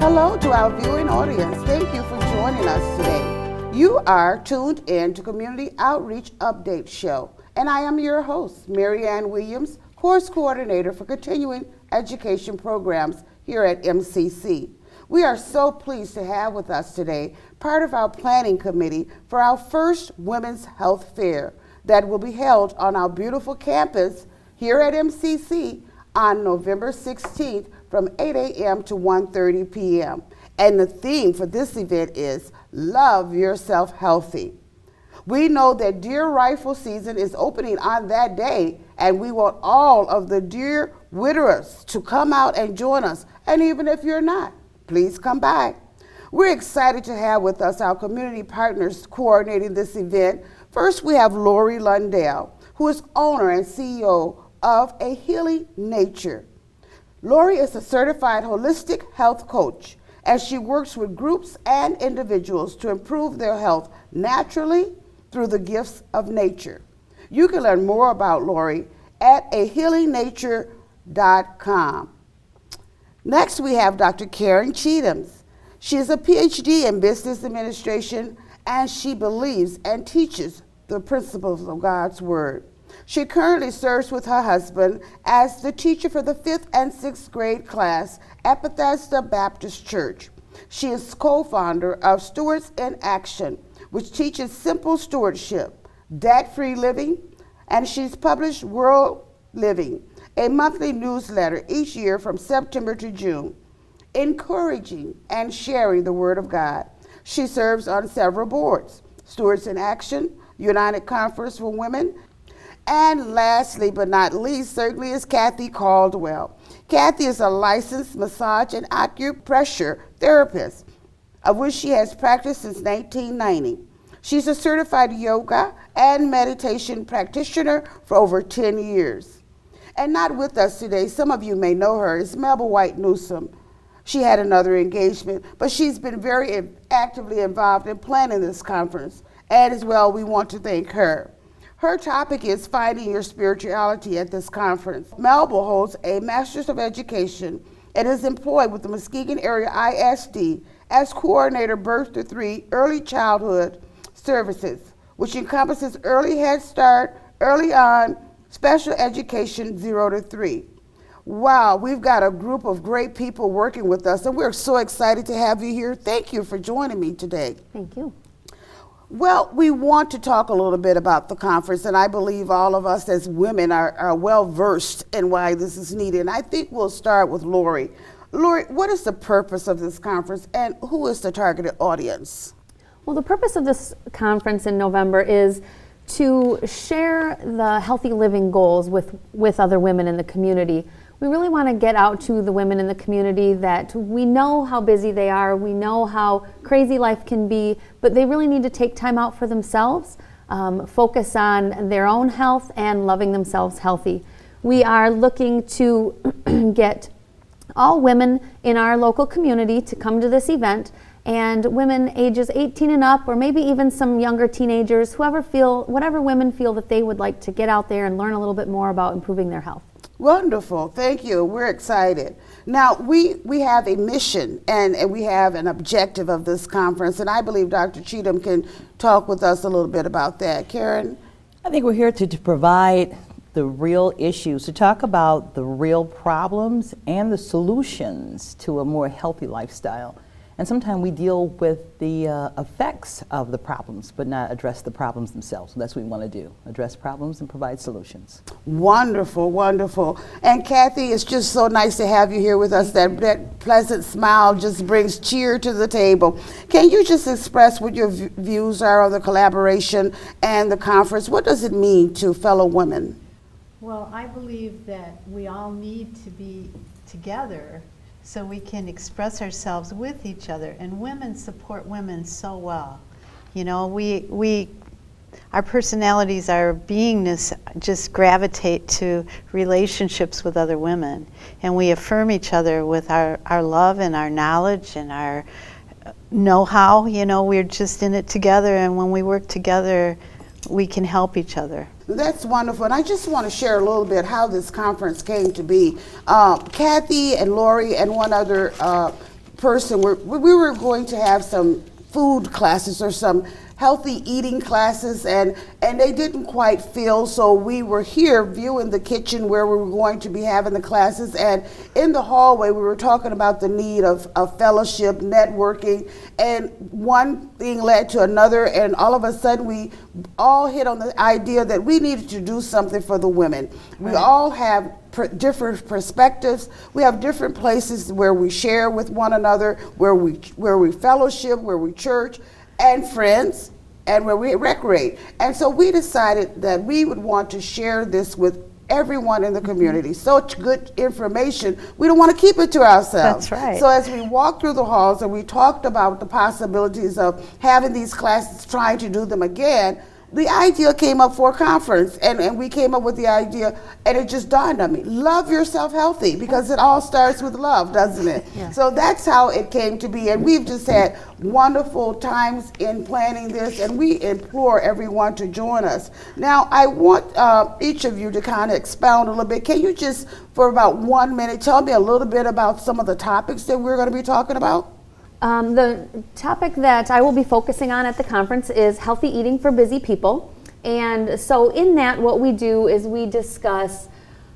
Hello to our viewing audience. Thank you for joining us today. You are tuned in to Community Outreach Update Show, and I am your host, Mary Ann Williams, Course Coordinator for Continuing Education Programs here at MCC. We are so pleased to have with us today part of our planning committee for our first Women's Health Fair that will be held on our beautiful campus here at MCC on November 16th from 8 a.m. to 1:30 p.m. And the theme for this event is Love Yourself Healthy. We know that deer rifle season is opening on that day, and we want all of the deer widowers to come out and join us. And even if you're not, please come by. We're excited to have with us our community partners coordinating this event. First, we have Lundell, who is owner and CEO of A Healing Nature. Lori is a certified holistic health coach, and she works with groups and individuals to improve their health naturally through the gifts of nature. You can learn more about Lori at ahealingnature.com. Next, we have Dr. Karen Cheatham's. She is a PhD in business administration, and she believes and teaches the principles of God's Word. She currently serves with her husband as the teacher for the 5th and 6th grade class at Bethesda Baptist Church. She is co-founder of Stewards in Action, which teaches simple stewardship, debt-free living, and she's published World Living, a monthly newsletter each year from September to June, encouraging and sharing the Word of God. She serves on several boards, Stewards in Action, United Conference for Women, and lastly but not least, certainly is Cathy Caldwell. Cathy is a licensed massage and acupressure therapist, of which she has practiced since 1990. She's a certified yoga and meditation practitioner for over 10 years. And not with us today, some of you may know her, is Melba White Newsom. She had another engagement, but she's been very actively involved in planning this conference. And as well, we want to thank her. Her topic is Finding Your Spirituality at this conference. Melba holds a Master's of Education and is employed with the Muskegon Area ISD as Coordinator Birth to 3 Early Childhood Services, which encompasses early Head Start, early on, special education 0 to 3. Wow, we've got a group of great people working with us, and we're so excited to have you here. Thank you for joining me today. Thank you. Well, we want to talk a little bit about the conference, and I believe all of us as women are well versed in why this is needed. And I think we'll start with Lori. Lori, what is the purpose of this conference, and who is the targeted audience? Well, the purpose of this conference in November is to share the healthy living goals with other women in the community. We really want to get out to the women in the community that we know how busy they are, we know how crazy life can be, but they really need to take time out for themselves, focus on their own health and loving themselves healthy. We are looking to get all women in our local community to come to this event, and women ages 18 and up, or maybe even some younger teenagers, whatever women feel that they would like to get out there and learn a little bit more about improving their health. Wonderful, thank you. We're excited. Now, we have a mission and we have an objective of this conference, and I believe Dr. Cheatham can talk with us a little bit about that. Karen? I think we're here to provide the real issues, to talk about the real problems and the solutions to a more healthy lifestyle. And sometimes we deal with the effects of the problems, but not address the problems themselves. So that's what we want to do, address problems and provide solutions. Wonderful, wonderful. And Cathy, it's just so nice to have you here with us. That pleasant smile just brings cheer to the table. Can you just express what your views are on the collaboration and the conference? What does it mean to fellow women? Well, I believe that we all need to be together so we can express ourselves with each other, and women support women so well. You know, our personalities, our beingness just gravitate to relationships with other women, and we affirm each other with our love and our knowledge and our know-how. You know, we're just in it together, and when we work together, we can help each other. That's wonderful, and I just want to share a little bit how this conference came to be. Cathy and Lori and one other person. We were going to have some food classes or some healthy eating classes, and they didn't quite fill, so we were here viewing the kitchen where we were going to be having the classes, and in the hallway we were talking about the need of fellowship, networking, and one thing led to another, and all of a sudden we all hit on the idea that we needed to do something for the women. We all have different perspectives. We have different places where we share with one another, where we fellowship, where we church, and friends, and where we recreate. And so we decided that we would want to share this with everyone in the community. Such good information, we don't want to keep it to ourselves. That's right. So as we walked through the halls and we talked about the possibilities of having these classes, trying to do them again, the idea came up for a conference, and we came up with the idea, and it just dawned on me, love yourself healthy, because it all starts with love, doesn't it? Yeah. So that's how it came to be, and we've just had wonderful times in planning this, and we implore everyone to join us. Now, I want each of you to kind of expound a little bit. Can you just, for about 1 minute, tell me a little bit about some of the topics that we're going to be talking about? The topic that I will be focusing on at the conference is healthy eating for busy people. And so in that, what we do is we discuss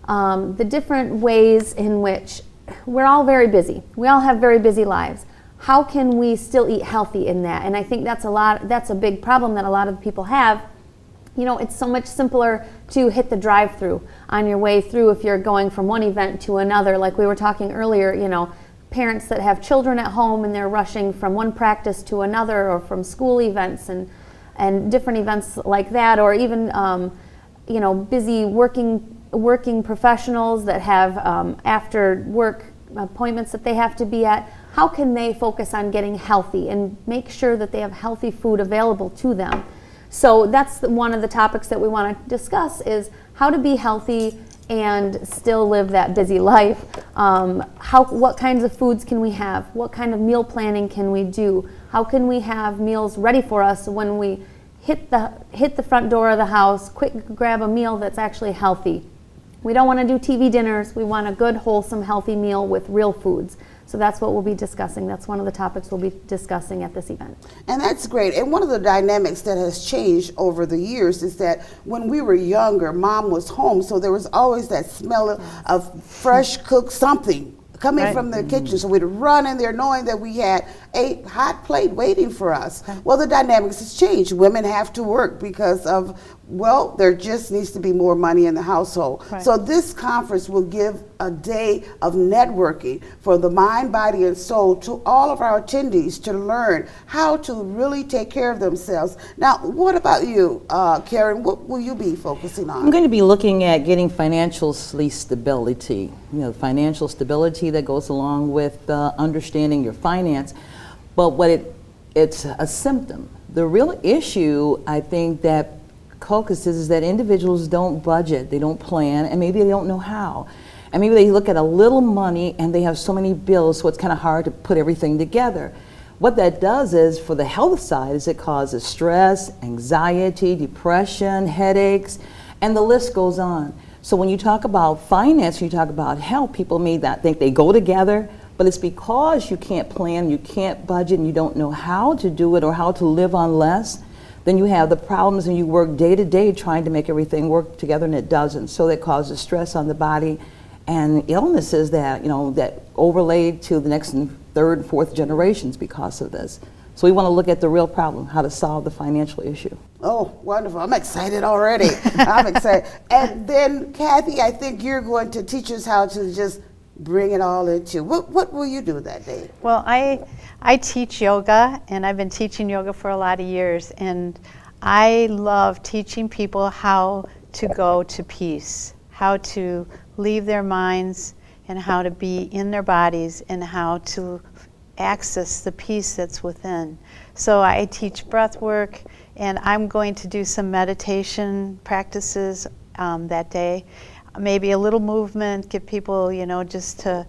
the different ways in which we're all very busy. We all have very busy lives. How can we still eat healthy in that? And I think that's a big problem that a lot of people have. You know, it's so much simpler to hit the drive-through on your way through if you're going from one event to another. Like we were talking earlier, you know, parents that have children at home and they're rushing from one practice to another, or from school events and different events like that, or even you know, busy working professionals that have after work appointments that they have to be at. How can they focus on getting healthy and make sure that they have healthy food available to them? So that's one of the topics that we want to discuss, is how to be healthy and still live that busy life. What kinds of foods can we have? What kind of meal planning can we do? How can we have meals ready for us when we hit the front door of the house, quick grab a meal that's actually healthy? We don't want to do TV dinners. We want a good, wholesome, healthy meal with real foods. So that's what we'll be discussing. That's one of the topics we'll be discussing at this event. And that's great. And one of the dynamics that has changed over the years is that when we were younger, Mom was home, so there was always that smell of fresh cooked something coming from the kitchen. So we'd run in there knowing that we had a hot plate waiting for us. Well, the dynamics has changed. Women have to work because of, well, there just needs to be more money in the household. So this conference will give a day of networking for the mind, body, and soul to all of our attendees to learn how to really take care of themselves. Now, what about you, Karen? What will you be focusing on? I'm going to be looking at getting financial stability. You know, financial stability that goes along with understanding your finance. But it's a symptom. The real issue, I think, that focuses is that individuals don't budget, they don't plan, and maybe they don't know how. And maybe they look at a little money and they have so many bills, so it's kind of hard to put everything together. What that does is, for the health side, is it causes stress, anxiety, depression, headaches, and the list goes on. So when you talk about finance, you talk about health, people may not think they go together, but it's because you can't plan, you can't budget, and you don't know how to do it or how to live on less. Then you have the problems and you work day to day trying to make everything work together, and it doesn't. So that causes stress on the body and illnesses that, you know, that overlay to the next and third and fourth generations because of this. So we want to look at the real problem, how to solve the financial issue. Oh, wonderful. I'm excited already. I'm excited. And then, Cathy, I think you're going to teach us how to just bring it all into. What will you do that day? Well, I teach yoga, and I've been teaching yoga for a lot of years, and I love teaching people how to go to peace, how to leave their minds, and how to be in their bodies, and how to access the peace that's within. So I teach breath work, and I'm going to do some meditation practices that day. Maybe a little movement, get people, you know, just to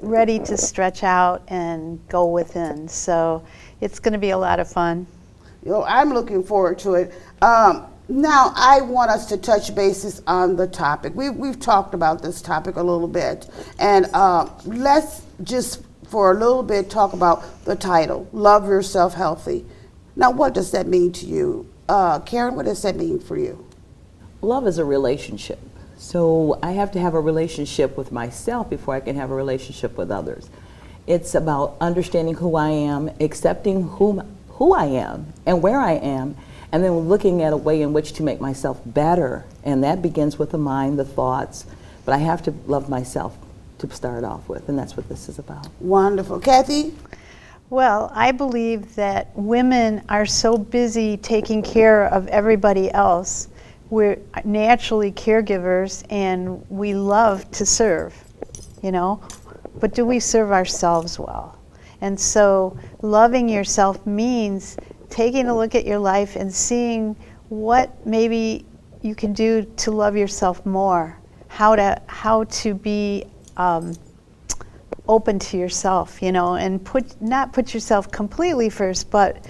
ready to stretch out and go within. So it's going to be a lot of fun. You know, I'm looking forward to it. Now, I want us to touch bases on the topic. We've talked about this topic a little bit, and let's just for a little bit, talk about the title, Love Yourself Healthy. Now, what does that mean to you? Karen, what does that mean for you? Love is a relationship. So I have to have a relationship with myself before I can have a relationship with others. It's about understanding who I am, accepting who I am and where I am, and then looking at a way in which to make myself better. And that begins with the mind, the thoughts. But I have to love myself to start off with, and that's what this is about. Wonderful. Cathy? Well, I believe that women are so busy taking care of everybody else. We're naturally caregivers and we love to serve, you know, but do we serve ourselves well? And so loving yourself means taking a look at your life and seeing what maybe you can do to love yourself more, how to be open to yourself, you know, and not put yourself completely first, but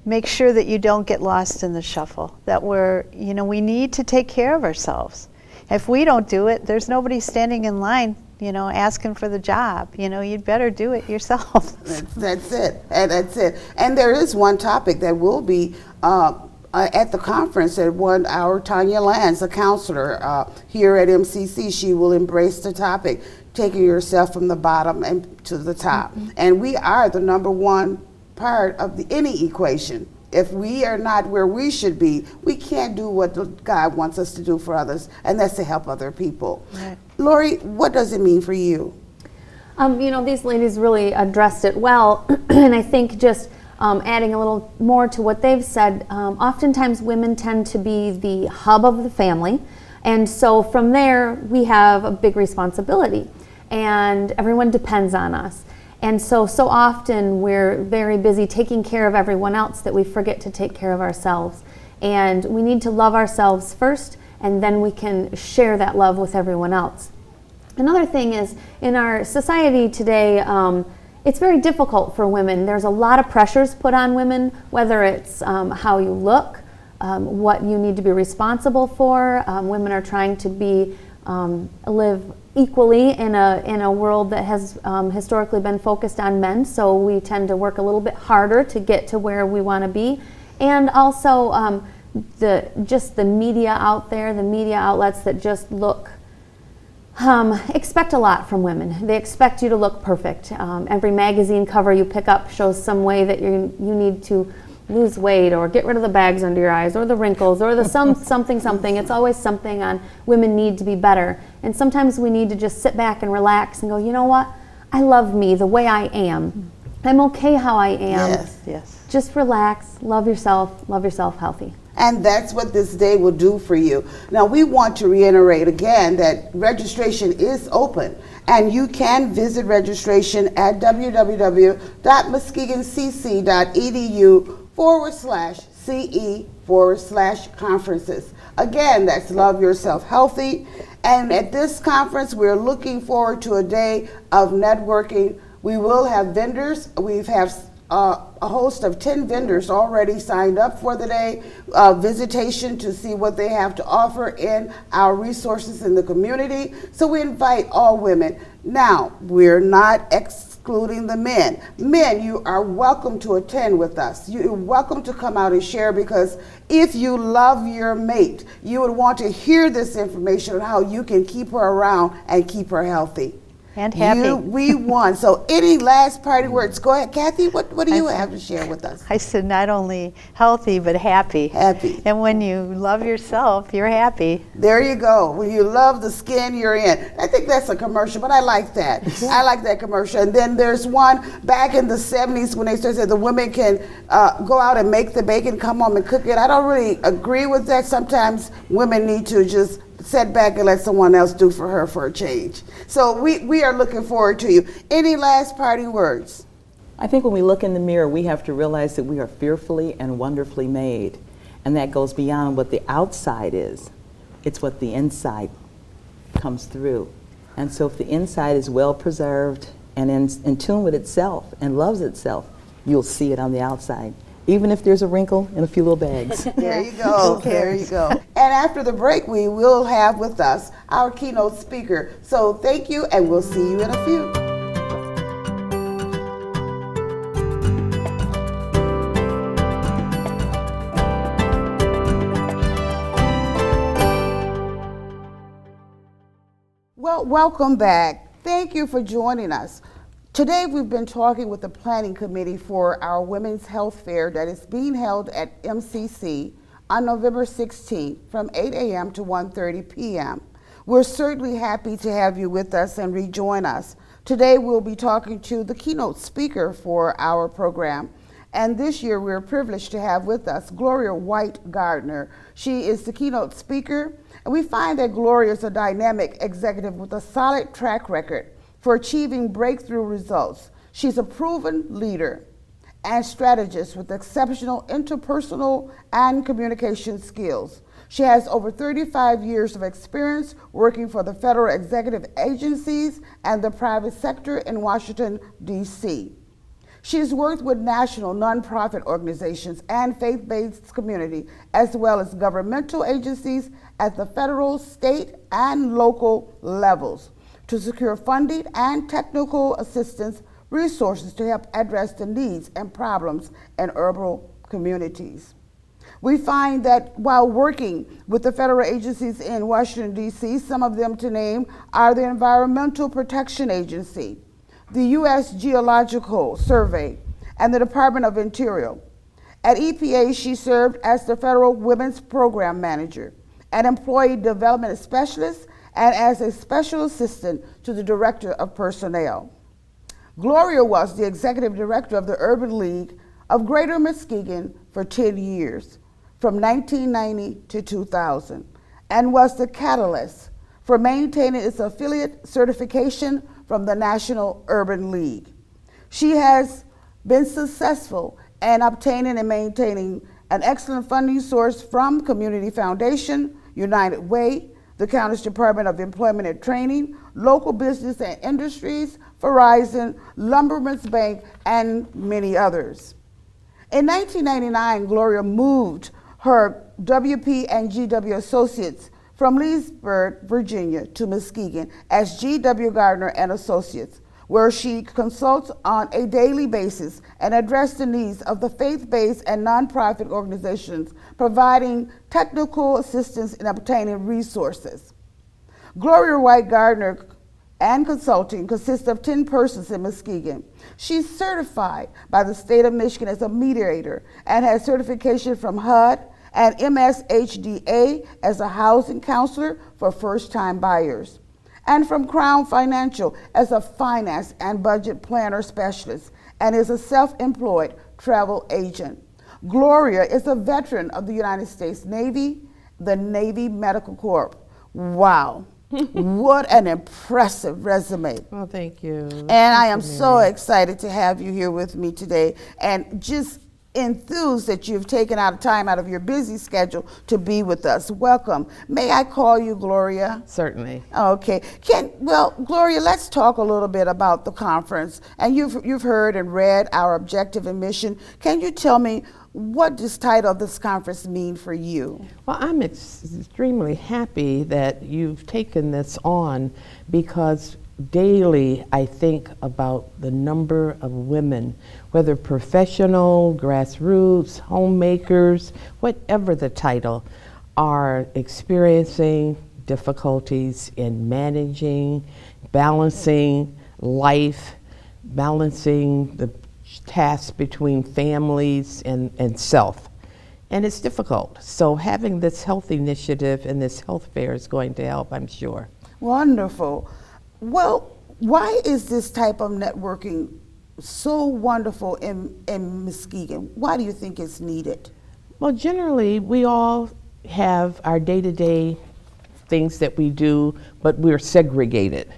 make sure that you don't get lost in the shuffle, that we need to take care of ourselves. If we don't do it, there's nobody standing in line, you know, asking for the job. You know, you'd better do it yourself. That's it. And that's it. And there is one topic that will be at the conference at 1 hour. Tanya Lands, a counselor here at MCC, she will embrace the topic, taking yourself from the bottom and to the top. Mm-hmm. And we are the number one part of any equation. If we are not where we should be, we can't do what God wants us to do for others, and that's to help other people. Right. Lori, what does it mean for you? You know, these ladies really addressed it well, and I think just adding a little more to what they've said, oftentimes women tend to be the hub of the family, and so from there we have a big responsibility, and everyone depends on us. And so often we're very busy taking care of everyone else that we forget to take care of ourselves. And we need to love ourselves first, and then we can share that love with everyone else. Another thing is, in our society today, it's very difficult for women. There's a lot of pressures put on women, whether it's how you look, what you need to be responsible for. Women are trying to live equally in a world that has historically been focused on men, so we tend to work a little bit harder to get to where we want to be. And also the media out there, the media outlets that just expect a lot from women. They expect you to look perfect. Every magazine cover you pick up shows some way that you need to lose weight or get rid of the bags under your eyes or the wrinkles or the something. It's always something on women need to be better. And sometimes we need to just sit back and relax and go, you know what? I love me the way I am. I'm okay how I am. Yes. Just relax, love yourself healthy. And that's what this day will do for you. Now, we want to reiterate again that registration is open, and you can visit registration at www.muskegoncc.edu/CE/conferences. Again, that's Love Yourself Healthy. And at this conference, we're looking forward to a day of networking. We will have vendors. We have a host of 10 vendors already signed up for the day, visitation to see what they have to offer in our resources in the community. So we invite all women. Now, we're not excluding the men. Men, you are welcome to attend with us. You're welcome to come out and share, because if you love your mate, you would want to hear this information on how you can keep her around and keep her healthy. And happy. We won. So any last party words? Go ahead, Cathy. What do you have to share with us? I said not only healthy, but happy. Happy. And when you love yourself, you're happy. There you go. When you love the skin you're in. I think that's a commercial, but I like that. I like that commercial. And then there's one back in the 70s when they said the women can go out and make the bacon, come home and cook it. I don't really agree with that. Sometimes women need to just sit back and let someone else do for her for a change. So we are looking forward to you. Any last parting words? I think when we look in the mirror, we have to realize that we are fearfully and wonderfully made. And that goes beyond what the outside is. It's what the inside comes through. And so if the inside is well preserved and in tune with itself and loves itself, you'll see it on the outside, even if there's a wrinkle and a few little bags. There you go. There you go. And after the break, we will have with us our keynote speaker. So thank you, and we'll see you in a few. Well, welcome back. Thank you for joining us. Today we've been talking with the planning committee for our Women's Health Fair that is being held at MCC on November 16th from 8 a.m. to 1:30 p.m. We're certainly happy to have you with us and rejoin us. Today we'll be talking to the keynote speaker for our program. And this year we're privileged to have with us Gloria Gardner. She is the keynote speaker, and we find that Gloria is a dynamic executive with a solid track record for achieving breakthrough results. She's a proven leader and strategist with exceptional interpersonal and communication skills. She has over 35 years of experience working for the federal executive agencies and the private sector in Washington, D.C. She's worked with national nonprofit organizations and faith-based community, as well as governmental agencies at the federal, state, and local levels to secure funding and technical assistance resources to help address the needs and problems in urban communities. We find that while working with the federal agencies in Washington, D.C., some of them to name are the Environmental Protection Agency, the U.S. Geological Survey, and the Department of Interior. At EPA, she served as the Federal Women's Program Manager, an Employee Development Specialist, and as a Special Assistant to the Director of Personnel. Gloria was the Executive Director of the Urban League of Greater Muskegon for 10 years, from 1990 to 2000, and was the catalyst for maintaining its affiliate certification from the National Urban League. She has been successful in obtaining and maintaining an excellent funding source from Community Foundation, United Way, the County's Department of Employment and Training, local business and industries, Verizon, Lumberman's Bank, and many others. In 1999, Gloria moved her WP and GW Associates from Leesburg, Virginia to Muskegon as G.W. Gardner and Associates, where she consults on a daily basis and addresses the needs of the faith-based and nonprofit organizations, providing technical assistance in obtaining resources. Gloria Gardner and consulting consists of 10 persons in Muskegon. She's certified by the state of Michigan as a mediator and has certification from HUD and MSHDA as a housing counselor for first-time buyers, and from Crown Financial as a finance and budget planner specialist, and is a self-employed travel agent. Gloria is a veteran of the United States Navy, the Navy Medical Corps. Wow. What an impressive resume. Well, thank you. And I am so excited to have you here with me today, and just enthused that you've taken out time out of your busy schedule to be with us. Welcome. May I call you Gloria? Certainly. Okay. Gloria, let's talk a little bit about the conference. And you've heard and read our objective and mission. Can you tell me what does title of this conference mean for you? Well, I'm extremely happy that you've taken this on, because daily I think about the number of women, whether professional, grassroots, homemakers, whatever the title, are experiencing difficulties in managing, balancing life, balancing the tasks between families and self. And it's difficult. So having this health initiative and this health fair is going to help, I'm sure. Wonderful. Well, why is this type of networking so wonderful in Muskegon? Why do you think it's needed? Well, generally, we all have our day-to-day things that we do, but we're segregated.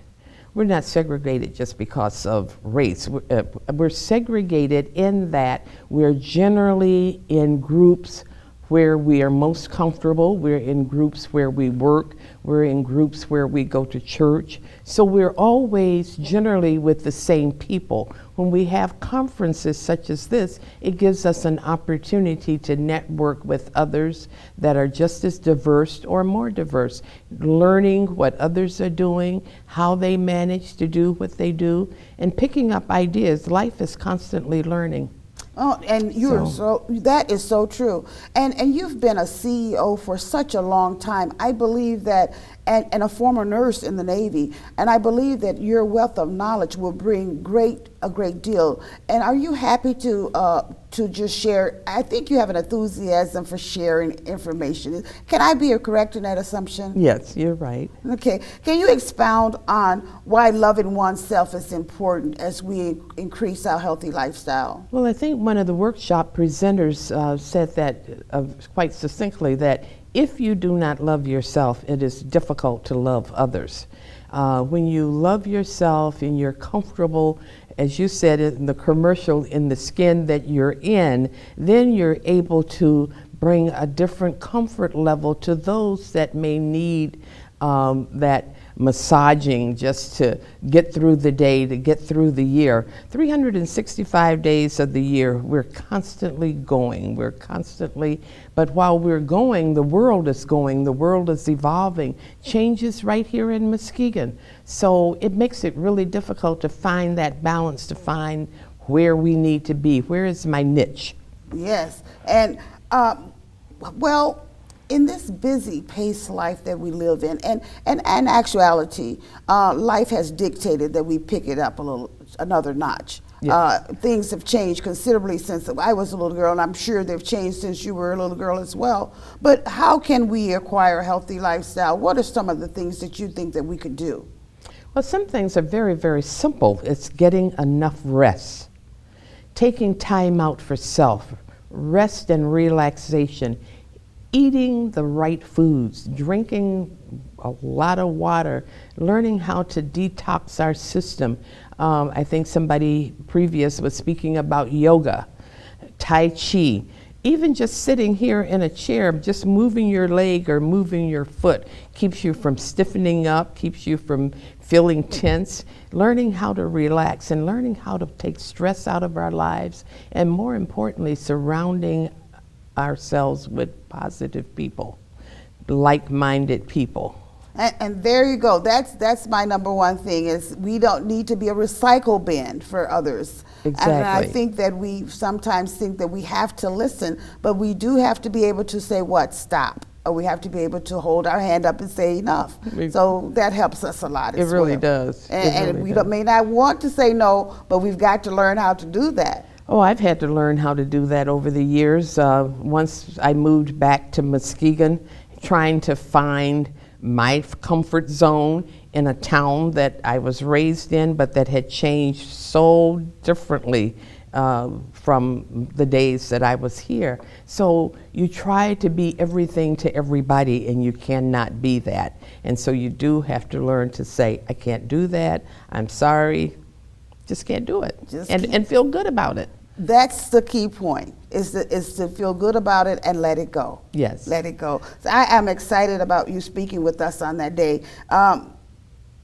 We're not segregated just because of race. We're segregated in that we're generally in groups where we are most comfortable. We're in groups where we work. We're in groups where we go to church. So we're always generally with the same people. When we have conferences such as this, it gives us an opportunity to network with others that are just as diverse or more diverse, learning what others are doing, how they manage to do what they do, and picking up ideas. Life is constantly learning. Oh, and that is so true. And you've been a CEO for such a long time. I believe that, and a former nurse in the Navy, and I believe that your wealth of knowledge will bring a great deal. And are you happy to just share? I think you have an enthusiasm for sharing information. Can I be correct in that assumption? Yes, you're right. Okay. Can you expound on why loving oneself is important as we increase our healthy lifestyle? Well, I think one of the workshop presenters said that quite succinctly, that if you do not love yourself, it is difficult to love others. When you love yourself and you're comfortable, as you said in the commercial, in the skin that you're in, then you're able to bring a different comfort level to those that may need that massaging just to get through the day, to get through the year. 365 days of the year, we're constantly going. But while we're going, the world is going, the world is evolving. Change is right here in Muskegon. So it makes it really difficult to find that balance, to find where we need to be. Where is my niche? Yes, and well, in this busy paced life that we live in, and actuality, life has dictated that we pick it up another notch. Yes. Things have changed considerably since I was a little girl, and I'm sure they've changed since you were a little girl as well. But how can we acquire a healthy lifestyle? What are some of the things that you think that we could do? Well, some things are very, very simple. It's getting enough rest, taking time out for self, rest and relaxation, eating the right foods, drinking a lot of water, learning how to detox our system. I think somebody previous was speaking about yoga, Tai Chi. Even just sitting here in a chair, just moving your leg or moving your foot keeps you from stiffening up, keeps you from feeling tense. Learning how to relax and learning how to take stress out of our lives, and more importantly, surrounding ourselves with positive people, like-minded people. And there you go. That's my number one thing, is we don't need to be a recycle bin for others. Exactly. And I think that we sometimes think that we have to listen, but we do have to be able to say stop. Or we have to be able to hold our hand up and say enough. So that helps us a lot as well. It really does. And we may not want to say no, but we've got to learn how to do that. Oh, I've had to learn how to do that over the years. Once I moved back to Muskegon, trying to find my comfort zone in a town that I was raised in, but that had changed so differently from the days that I was here. So you try to be everything to everybody, and you cannot be that. And so you do have to learn to say, I can't do that, I'm sorry, just can't do it, and feel good about it. That's the key point, is to feel good about it and let it go. Yes. Let it go. So I am excited about you speaking with us on that day.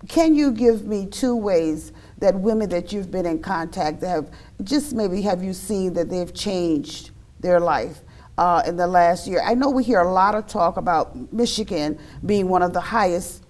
Can you give me 2 ways that women that you've been in contact that have have you seen that they've changed their life in the last year? I know we hear a lot of talk about Michigan being one of the highest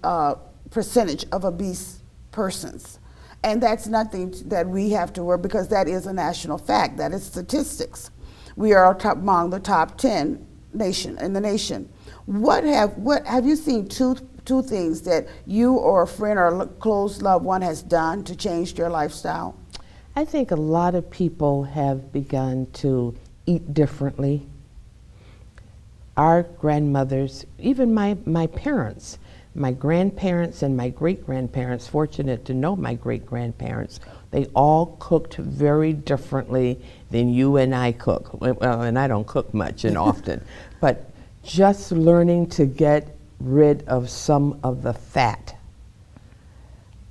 percentage of obese persons. And that's nothing that we have to worry, because that is a national fact. That is statistics. We are among the top 10 in the nation. What have you seen two things that you or a friend or a close loved one has done to change their lifestyle? I think a lot of people have begun to eat differently. Our grandmothers, even my parents, my grandparents and my great-grandparents, fortunate to know my great-grandparents, they all cooked very differently than you and I cook. Well, and I don't cook much and often, but just learning to get rid of some of the fat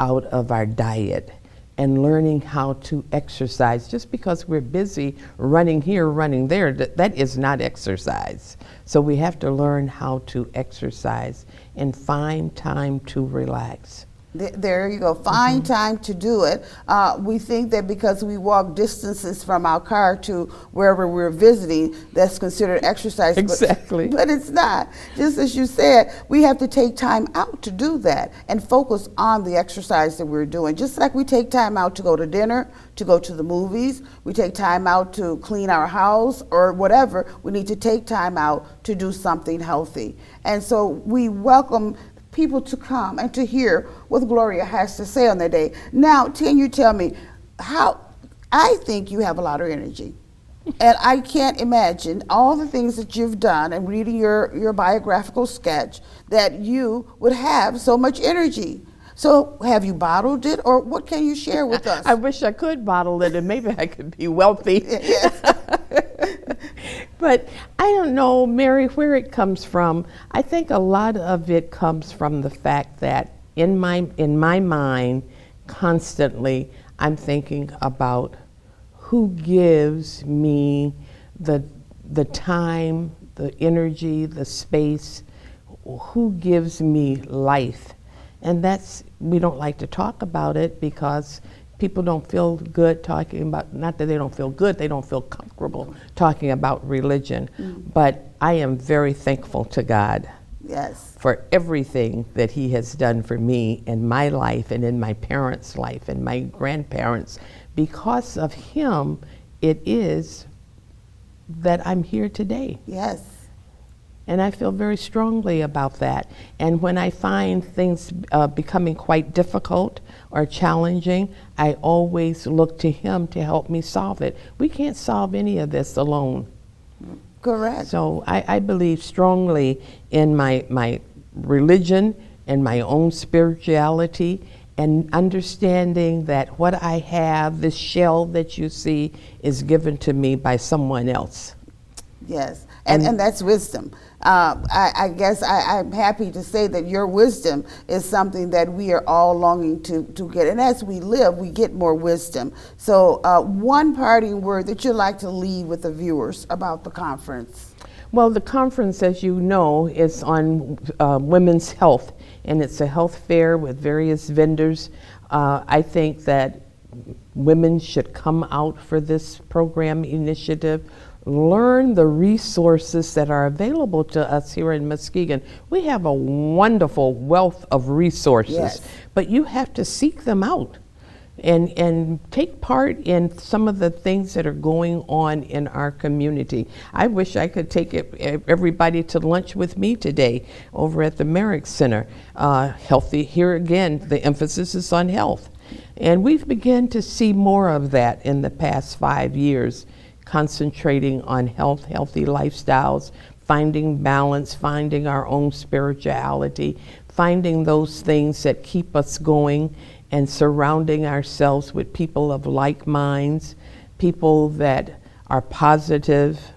out of our diet, and learning how to exercise. Just because we're busy running here, running there, that is not exercise. So we have to learn how to exercise and find time to relax. There you go. Find time to do it. We think that because we walk distances from our car to wherever we're visiting, that's considered exercise. Exactly. But it's not. Just as you said, we have to take time out to do that and focus on the exercise that we're doing. Just like we take time out to go to dinner, to go to the movies, we take time out to clean our house or whatever, we need to take time out to do something healthy. And so we welcome people to come and to hear what Gloria has to say on their day. Now, can you tell me how, I think you have a lot of energy. And I can't imagine all the things that you've done and reading your biographical sketch that you would have so much energy. So have you bottled it, or what can you share with us? I wish I could bottle it and maybe I could be wealthy. Yes. But I don't know, Mary, where it comes from. I think a lot of it comes from the fact that in my mind, constantly, I'm thinking about who gives me the time, the energy, the space, who gives me life. And that's, we don't like to talk about it because people don't feel good talking about, not that they don't feel good, they don't feel comfortable talking about religion. But I am very thankful to God. Yes. For everything that He has done for me in my life and in my parents' life and my grandparents. Because of Him, it is that I'm here today. Yes. And I feel very strongly about that. And when I find things becoming quite difficult or challenging, I always look to Him to help me solve it. We can't solve any of this alone. Correct. So I believe strongly in my religion and my own spirituality, and understanding that what I have, this shell that you see, is given to me by someone else. Yes, and that's wisdom. I guess I'm happy to say that your wisdom is something that we are all longing to get. And as we live, we get more wisdom. So one parting word that you'd like to leave with the viewers about the conference. Well, the conference, as you know, is on women's health, and it's a health fair with various vendors. I think that women should come out for this program initiative, learn the resources that are available to us here in Muskegon. We have a wonderful wealth of resources, yes, but you have to seek them out and take part in some of the things that are going on in our community. I wish I could take everybody to lunch with me today over at the Merrick Center. Healthy, here again, the emphasis is on health. And we've begun to see more of that in the past 5 years, concentrating on health, healthy lifestyles, finding balance, finding our own spirituality, finding those things that keep us going, and surrounding ourselves with people of like minds, people that are positive,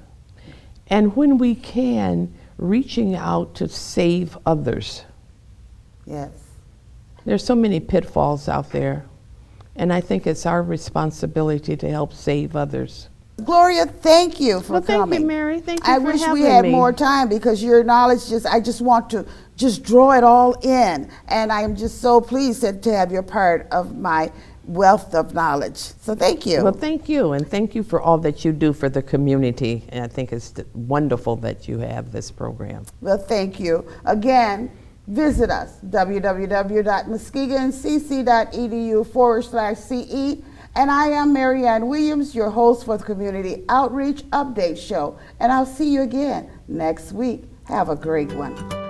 and when we can, reaching out to save others. Yes. There's so many pitfalls out there, and I think it's our responsibility to help save others. Gloria, thank you for coming. Thank you, Mary. Thank you I for wish having we had me. more time because your knowledge I just want to draw it all in. And I am just so pleased to have your part of my wealth of knowledge. So thank you. Well, thank you, and thank you for all that you do for the community. And I think it's wonderful that you have this program. Well, thank you. Again, visit us, www.muskegoncc.edu/CE. And I am Mary Ann Williams, your host for the Community Outreach Update Show. And I'll see you again next week. Have a great one.